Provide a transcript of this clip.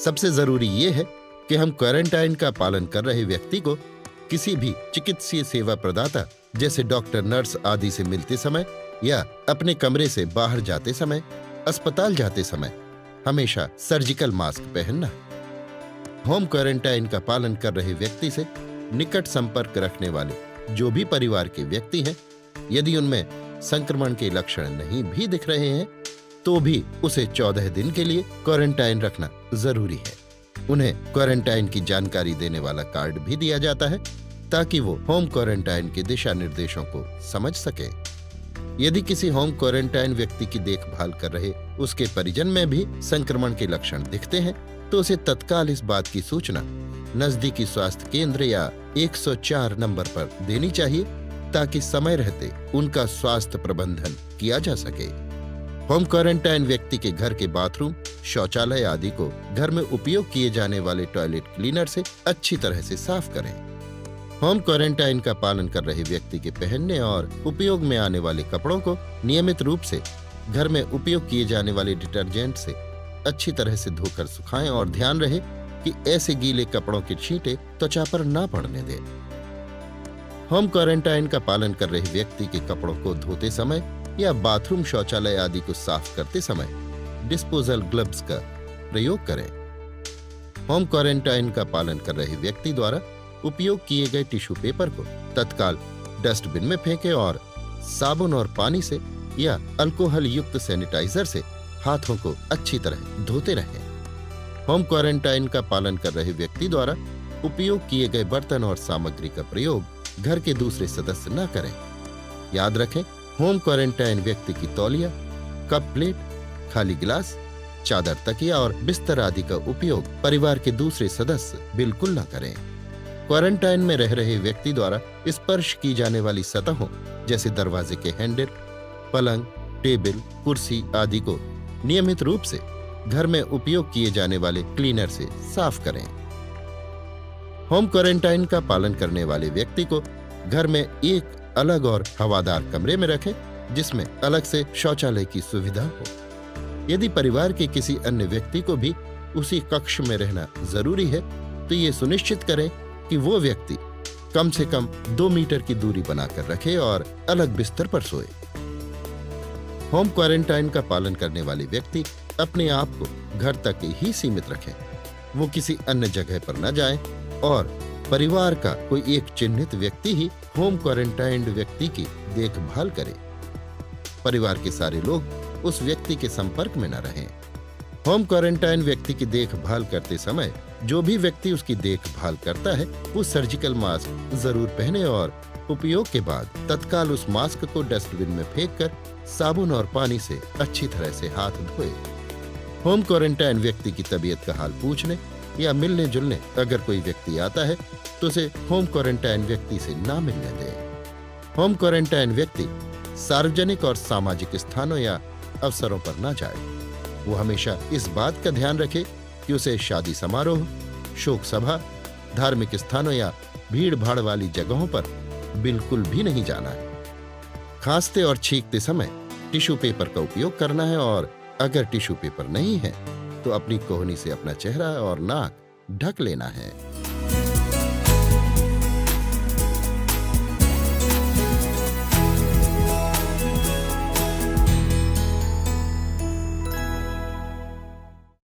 सबसे जरूरी ये है कि हम क्वारंटाइन का पालन कर रहे व्यक्ति को किसी भी चिकित्सीय सेवा प्रदाता जैसे डॉक्टर, नर्स आदि से मिलते समय या अपने कमरे से बाहर जाते समय, अस्पताल जाते समय हमेशा सर्जिकल मास्क पहनना। होम क्वारंटाइन का पालन कर रहे व्यक्ति से निकट संपर्क रखने वाले जो भी परिवार के व्यक्ति हैं, यदि उनमें संक्रमण के लक्षण नहीं भी दिख रहे हैं तो भी उसे 14 दिन के लिए क्वारंटाइन रखना जरूरी है। उन्हें क्वारंटाइन की जानकारी देने वाला कार्ड भी दिया जाता है ताकि वो होम क्वारंटाइन के दिशा निर्देशों को समझ सके। यदि किसी होम क्वारंटाइन व्यक्ति की देखभाल कर रहे उसके परिजन में भी संक्रमण के लक्षण दिखते हैं तो उसे तत्काल इस बात की सूचना नजदीकी स्वास्थ्य केंद्र या 104 नंबर पर देनी चाहिए ताकि समय रहते उनका स्वास्थ्य प्रबंधन किया जा सके। होम क्वारंटाइन व्यक्ति के घर के बाथरूम, शौचालय आदि को घर में उपयोग किए जाने वाले टॉयलेट क्लीनर से अच्छी तरह से साफ करें। होम क्वारंटाइन का पालन कर रहे व्यक्ति के पहनने और उपयोग में आने वाले कपड़ों को नियमित रूप से घर में उपयोग किए जाने वाले डिटर्जेंट से अच्छी तरह से धोकर सुखाएं और ध्यान रहे कि ऐसे गीले कपड़ों के छींटे त्वचा पर ना पड़ने दें। होम क्वारंटाइन का पालन कर रहे व्यक्ति के कपड़ों को धोते समय या बाथरूम, शौचालय आदि को साफ करते समय डिस्पोजल ग्लव्स का प्रयोग करें। होम क्वारंटाइन का पालन कर रहे व्यक्ति द्वारा उपयोग किए गए टिश्यू पेपर को तत्काल डस्टबिन में फेंकें और साबुन और पानी से या अल्कोहल युक्त सैनिटाइजर से हाथों को अच्छी तरह धोते रहें। होम क्वारंटाइन का पालन कर रहे व्यक्ति द्वारा उपयोग किए गए बर्तन और सामग्री का प्रयोग घर के दूसरे सदस्य न करें। याद रखें, होम क्वारंटाइन व्यक्ति की तौलिया, कप प्लेट, खाली गिलास, चादर, तकिया और बिस्तर आदि का उपयोग परिवार के दूसरे सदस्य बिल्कुल न करें। क्वारंटाइन में रह रहे व्यक्ति द्वारा स्पर्श की जाने वाली सतहों जैसे दरवाजे के हैंडल, पलंग, टेबल, कुर्सी आदि को नियमित रूप से घर में उपयोग किए जाने वाले क्लीनर से साफ करें। होम क्वारंटाइन का पालन करने वाले व्यक्ति को घर में एक अलग और हवादार कमरे में रखें जिसमें अलग से शौचालय की सुविधा हो। यदि परिवार के किसी अन्य व्यक्ति को भी उसी कक्ष में रहना जरूरी है तो ये सुनिश्चित करें कि वो व्यक्ति कम से कम 2 मीटर की दूरी बनाकर रखे और अलग बिस्तर पर सोए। होम क्वारंटाइन का पालन करने वाले व्यक्ति अपने आप को घर तक ही सीमित रखें। वो किसी अन्य जगह पर न जाएं और परिवार का कोई एक चिन्हित व्यक्ति ही होम क्वारंटाइन्ड व्यक्ति की देखभाल करे। परिवार के सारे लोग उस व्यक्ति के संपर्क में न रहें। होम क्वारंटाइन व्यक्ति की देखभाल करते समय जो भी व्यक्ति उसकी देखभाल करता है वो सर्जिकल मास्क जरूर पहने और उपयोग के बाद तत्काल उस मास्क को डस्टबिन में फेंककर साबुन और पानी से अच्छी तरह से हाथ धोए। होम क्वारंटाइन व्यक्ति की तबीयत का हाल पूछने या मिलने जुलने अगर कोई व्यक्ति आता है तो उसे होम क्वारंटाइन व्यक्ति से ना मिलने दें। होम क्वारंटाइन व्यक्ति सार्वजनिक और सामाजिक स्थानों या अवसरों पर ना जाए। वो हमेशा इस बात का ध्यान रखे कि उसे शादी समारोह, शोक सभा, धार्मिक स्थानों या भीड़ भाड़ वाली जगहों पर बिल्कुल भी नहीं जाना है। खांसते और छींकते समय टिश्यू पेपर का उपयोग करना है और अगर टिश्यू पेपर नहीं है तो अपनी कोहनी से अपना चेहरा और नाक ढक लेना है।